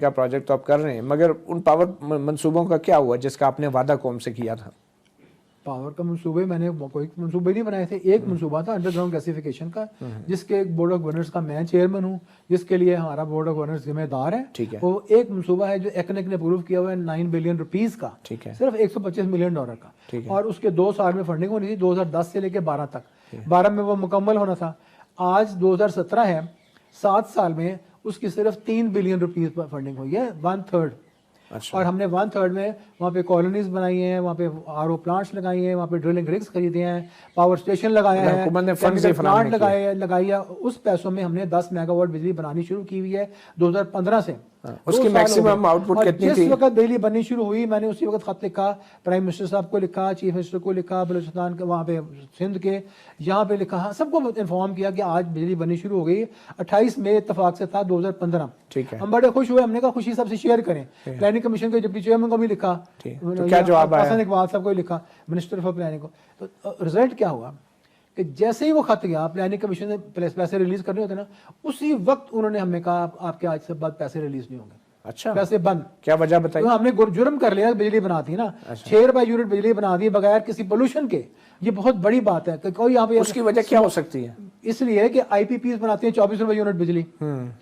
का प्रोजेक्ट तो आप कर रहे हैं, मगर उन पावर मंसूबों का क्या हुआ जिसका आपने वादा कौम से किया था? पावर का मंसूबे मैंने कोई मंसूबे नहीं बनाए थे। एक मंसूबा था अंडरग्राउंड गैसिफिकेशन का, जिसके बोर्ड ऑफ गवर्नर्स का मैं चेयरमैन हूँ, जिसके लिए हमारा बोर्ड ऑफ गवर्नर्स जिम्मेदार है। ठीक है। वो एक मंसूबा है जो एकनेक ने अप्रूव किया हुआ है 9 बिलियन रुपीस का। ठीक है। सिर्फ $125 मिलियन का। ठीक है। और उसके 2 साल में फंडिंग होनी थी, 2010 से लेकर 12 तक। 12 में वो मुकम्मल होना था। आज 2017 है, 7 साल में उसकी सिर्फ 3 बिलियन रुपीस पर फंडिंग हुई है, 1/3। अच्छा। और हमने 1/3 में वहाँ पे कॉलोनीज बनाई हैं, वहाँ पे आरओ प्लांट्स लगाई हैं, वहाँ पे ड्रिलिंग रिग्स खरीदे हैं, पावर स्टेशन लगाया है, प्लांट लगाई है। उस पैसों में हमने 10 मेगावाट बिजली बनानी शुरू की हुई है 2015 से। उसकी मैक्सिमम आउटपुट कितनी थी? जिस वक्त बिजली बननी शुरू हुई, मैंने उसी वक्त खत लिखा, प्राइम मिनिस्टर साहब को लिखा, चीफ मिनिस्टर को लिखा, बलूचिस्तान के वहाँ पे सिंध के यहाँ पे लिखा, सबको इन्फॉर्म किया कि आज बिजली बननी शुरू हो गई। 28 मई इत्तेफाक से था 2015। ठीक है। हम बड़े खुश हुए, हमने कहा खुशी सबसे शेयर करें। प्लानिंग कमीशन के डिप्टी चेयरमैन को भी लिखा, तो क्या जवाब आया? हसन इकबाल साहब को लिखा, मिनिस्टर फॉर प्लानिंग को। तो रिजल्ट क्या हुआ कि जैसे ही वो खत गया, प्लानिंग कमीशन ने पैसे रिलीज करने होते ना, उसी वक्त उन्होंने हमें कहा आपके आज से बाद पैसे रिलीज नहीं होंगे। अच्छा। पैसे बंद। क्या वजह बताइए? तो हमने जुर्म कर लिया, बिजली बनाती ना। अच्छा। 6 रुपए यूनिट बिजली बना दी बगैर किसी पोल्यूशन के। ये बहुत बड़ी बात है कि कोई यहाँ पे, उसकी वजह क्या हो सकती है? इसलिए कि आईपीपीस बनाते हैं 24 रुपए यूनिट बिजली।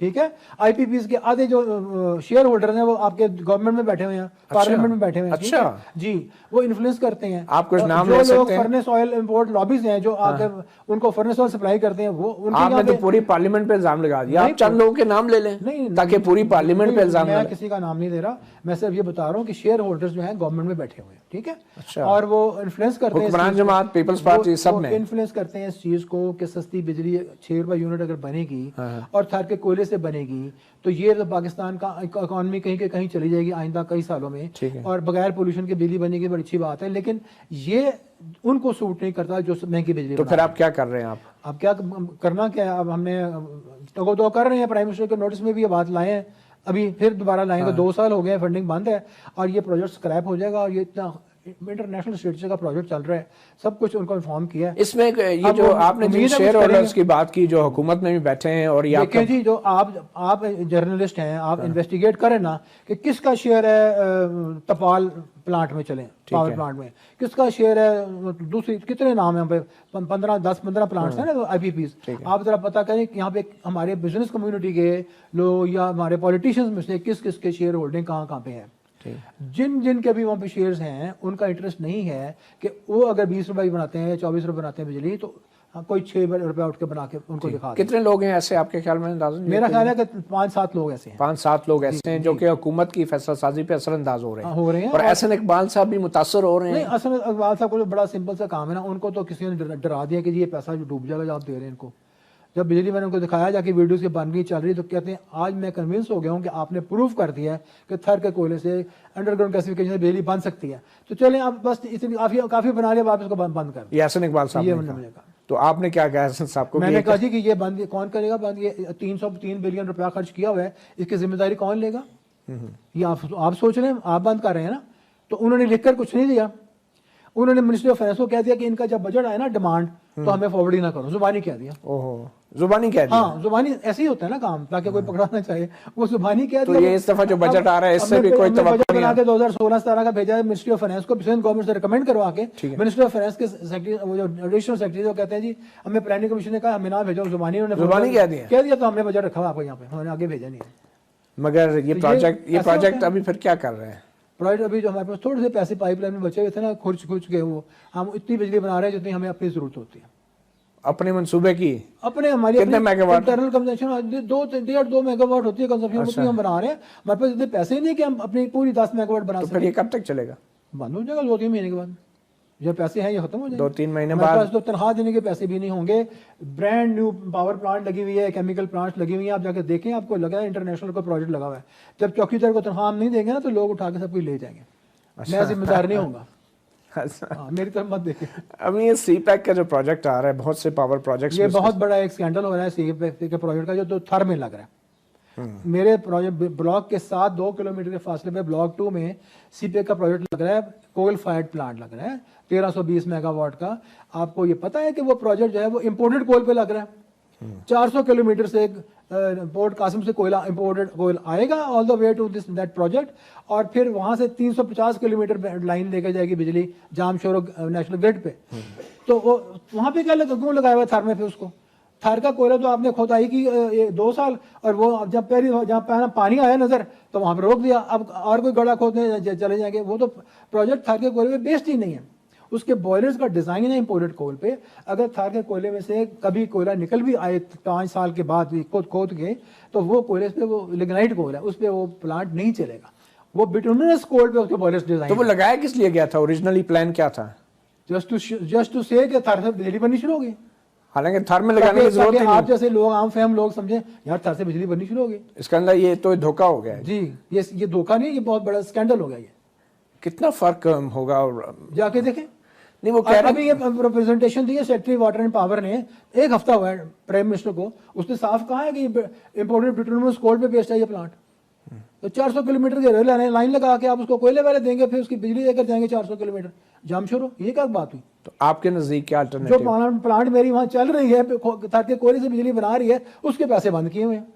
ठीक है। आईपीपीस के आधे जो शेयर होल्डर हैं वो आपके गवर्नमेंट में बैठे हुए हैं, पार्लियामेंट में बैठे हुए हैं। अच्छा जी, वो इन्फ्लुएंस करते हैं। आप कुछ नाम ले सकते हैं? फर्नेस ऑयल इंपोर्ट लॉबीज हैं जो आके उनको फर्नेस ऑयल सप्लाई करते हैं। वो आपने तो पूरी पार्लियामेंट पे इल्जाम लगा दिया। आप चंद लोगों के नाम ले लें नहीं, ताकि पूरी पार्लियामेंट पे इल्जाम। मैं किसी का नाम नहीं दे रहा, मैं सिर्फ ये बता रहा हूँ कि शेयर होल्डर्स जो हैं गवर्नमेंट में बैठे हुए हैं। ठीक है। अच्छा। और वो इन्फ्लुएंस करते हैं, हुक्मरान जमात, पीपल्स पार्टी, सब में इन्फ्लुएंस करते हैं इस चीज को कि सस्ती बिजली 6 रुपए यूनिट अगर बनेगी और थर के कोयले से बनेगी तो ये तो पाकिस्तान का इकोनॉमी कहीं के कहीं चली जाएगी आइंदा कई सालों में। और बगैर पोल्यूशन के बिजली बनेगी, बड़ी अच्छी बात है, लेकिन ये उनको सूट नहीं करता जो महंगी बिजली। तो फिर आप क्या कर रहे हैं? अब क्या करना क्या है? अब हमने तो कर रहे हैं, प्राइम मिनिस्टर के नोटिस में भी ये बात लाए हैं, अभी फिर दोबारा लाएंगे। 2 साल हो गए, फंडिंग बंद है और ये प्रोजेक्ट स्क्रैप हो जाएगा। और ये इतना इंटरनेशनल स्टेटस का प्रोजेक्ट चल रहा है, सब कुछ उनको इन्फॉर्म किया है। इसमें ये जो आपने जिन शेयर होल्डर्स की बात की जो हुकूमत में भी बैठे हैं, और ये देखिए जी, जो आप जर्नलिस्ट हैं, आप इन्वेस्टिगेट करें ना कि किसका शेयर है तपाल प्लांट में, चले पावर प्लांट में किसका शेयर है, दूसरी कितने नाम है, 10-15 प्लांट्स हैं ना आईपीपीस। आप जरा पता करें कि यहाँ पे हमारे बिजनेस कम्युनिटी के लोग या हमारे पॉलिटिशियंस में से किस किस के शेयर होल्डिंग कहाँ पे है। जिन के भी वहाँ पे शेयर्स हैं उनका इंटरेस्ट नहीं है कि वो अगर 20 रुपए बनाते हैं, 24 रुपए बनाते हैं बिजली, तो कोई 6 रुपए उठ के बना के उनको दिखा। कितने लोग हैं ऐसे आपके ख्याल में? मेरा ख्याल है कि 5-7 लोग ऐसे हैं। 5-7 लोग ऐसे हैं जो कि हुकूमत की फैसला साजी पे असरअंदाज हो रहे हैं। और हसन इकबाल साहब भी मुतासर हो रहे हैं। हसन इकबाल साहब को बड़ा सिंपल सा काम है ना, उनको तो किसी ने डरा दिया कि ये पैसा जो डूब जाएगा जो आप दे रहे हैं इनको। जब बिजली मैंने उनको दिखाया जाके वीडियोस की बन रही चल रही, तो कहते हैं आज मैं कन्विंस हो गया हूँ कि आपने प्रूफ कर दिया है कि थर के कोयले से अंडरग्राउंड गैसिफिकेशन से बिजली बन सकती है। तो चलें आप बस इतनी काफी बना लिया, आप इसको बंद कर। ये हसन इकबाल साहब तो आपने क्या कहा हसन साहब को? मैंने कहा जी कि ये बंद कौन करेगा बंद? ये 303 बिलियन रुपया खर्च किया हुआ है, इसकी जिम्मेदारी कौन लेगा? ये आप सोच रहे हैं, आप बंद कर रहे हैं ना। तो उन्होंने लिखकर कुछ नहीं दिया, उन्होंने मिनिस्ट्री ऑफ फाइनेंस को कह दिया कि इनका जब बजट आए ना डिमांड तो हमें फॉरवर्ड ही ना करो, जुबानी कह दिया। ओहो, जुबानी कह दिया? हाँ, जुबानी ऐसे ही होता है ना काम, ताकि कोई पकड़ाना चाहे, वो जुबानी कह दिया। तो ये इस दफा जो बजट आ रहा है इससे भी कोई बजट बना के 2016-17 का भेजा है मिनिस्ट्री ऑफ फाइनेंस को, गवर्नमेंट से रिकमेंड करवा के। मिनिस्ट्री ऑफ फाइनेंस के सेक्रेटरी, वो जो एडिशनल सेक्रेटरी, वो कहते हैं जी हमें प्लानिंग कमीशन ने कहा हमें ना भेजो, जुबानी कह दिया, तो हमने बजट रखा आपको यहाँ पे, हमने आगे भेजा नहीं है। मगर ये प्रोजेक्ट अभी फिर क्या कर रहे हैं? प्रोजेक्ट अभी जो हमारे पास थोड़े से पैसे पाइपलाइन में बचे हुए थे ना, खुर्च के, वो हम इतनी बिजली बना रहे हैं जितनी हमें अपनी जरूरत होती है। अपने मंसूबे की हमारी कितने मेगावाट? इंटरनल कंजम्पशन 2 मेगावाट होती है कंजम्पशन। अच्छा। हम बना रहे हैं, हमारे पास इतने पैसे ही नहीं कि हम अपनी पूरी 10 मेगावाट बना सकें। फिर ये कब तक चलेगा? बंद हो जाएगा 2-3 महीने के बाद। जो पैसे हैं ये खत्म हो जाएंगे 2-3 महीने बाद। तो तनख्वाह देने के पैसे भी नहीं होंगे। ब्रांड न्यू पावर प्लांट लगी हुई है, केमिकल प्लांट लगी हुई है, आप जाके देखें, आपको लगा है इंटरनेशनल का प्रोजेक्ट लगा हुआ है। जब चौकीदार को तनख्वाह हम नहीं देंगे ना तो लोग उठा के सब कुछ ले जाएंगे। मैं जिम्मेदार नहीं होऊंगा। मेरी तरफ मत देखिए। अभी ये सीपैक का जो प्रोजेक्ट आ रहा है, बहुत से पावर प्रोजेक्ट्स, ये बहुत बड़ा एक स्कैंडल हो रहा है सीपैक के प्रोजेक्ट का, जो थर में लग रहा है। मेरे प्रोजेक्ट ब्लॉक के साथ 2 किलोमीटर के फासले पे ब्लॉक 2 में सीपैक का प्रोजेक्ट लग रहा है, कोल फायर्ड प्लांट लग रहा है 1320 मेगावाट का। आपको ये पता है कि वो प्रोजेक्ट जो है वो इम्पोर्टेड कोल पे लग रहा है। 400 किलोमीटर से पोर्ट कासिम से कोयला इंपोर्टेड कोयल आएगा all the way to this that project, और फिर वहाँ से 350 किलोमीटर लाइन लेकर जाएगी बिजली जामशोरो नेशनल ग्रिड पे। तो वो वहाँ पे क्या क्यों लगाया हुआ थार में फिर उसको? थार का कोयला तो आपने खोदाई की 2 साल, और वो जब जहाँ पानी आया नजर तो वहाँ पर रोक दिया, अब और कोई गड़ा खोदने चले जाएंगे। वो तो प्रोजेक्ट थार के कोयले पे बेस्ड ही नहीं है, उसके बॉयलर्स का डिजाइन है इंपोर्टेड कोल पे। अगर थार के कोयले में से कभी कोयला निकल भी आए 5 साल के बाद भी खोद के, तो वो कोयले पे वो लिग्नाइट कोल है, उस पर वो प्लांट नहीं चलेगा, वो बिटुमिनस कोल पे उसके बॉयलर्स डिजाइन। तो वो लगाया किस लिए गया था? ओरिजिनली प्लान क्या था? जस्ट टू से कि थार से बिजली बननी शुरू होगी। हालांकि थार में लगाने की जरूरत नहीं। आप जैसे लोग, आम फहम लोग समझे यार थार से बिजली बननी शुरू होगी, इसके अंदर ये तो धोखा हो गया है जी। ये धोखा नहीं, ये बहुत बड़ा स्कैंडल हो गया। ये कितना फर्क होगा? और जाके देखें। नहीं, वो कह रहे अभी ये प्रेजेंटेशन दी है सेक्रेटरी वाटर एंड पावर ने, 1 हफ्ता हुआ है प्राइम मिनिस्टर को, उसने साफ कहा है कि इंपोर्टेड बिटुमिनस कोल पे बेस्ड है ये प्लांट। तो 400 किलोमीटर के रेल लाइन लगा के आप उसको कोयले वाले देंगे, फिर उसकी बिजली लेकर जाएंगे 400 किलोमीटर जामशोरो, ये क्या बात हुई? तो आपके नजदीक क्या अल्टरनेटिव? जो प्लांट मेरी वहां चल रही है ताकि कोयले से बिजली बना रही है, उसके पैसे बंद किए हुए हैं।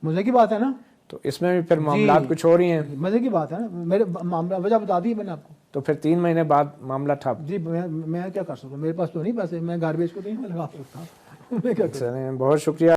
मजे की बात है ना? तो इसमें भी फिर मामला कुछ हो रही हैं। मजे की बात है ना, मेरे मामला वजह बता दी मैंने आपको। तो फिर 3 महीने बाद मामला ठप? जी मैं क्या कर सकता हूँ, मेरे पास तो नहीं पैसे, मैं गार्बेज को तो नहीं लगा सकता। मैं क्या बहुत शुक्रिया।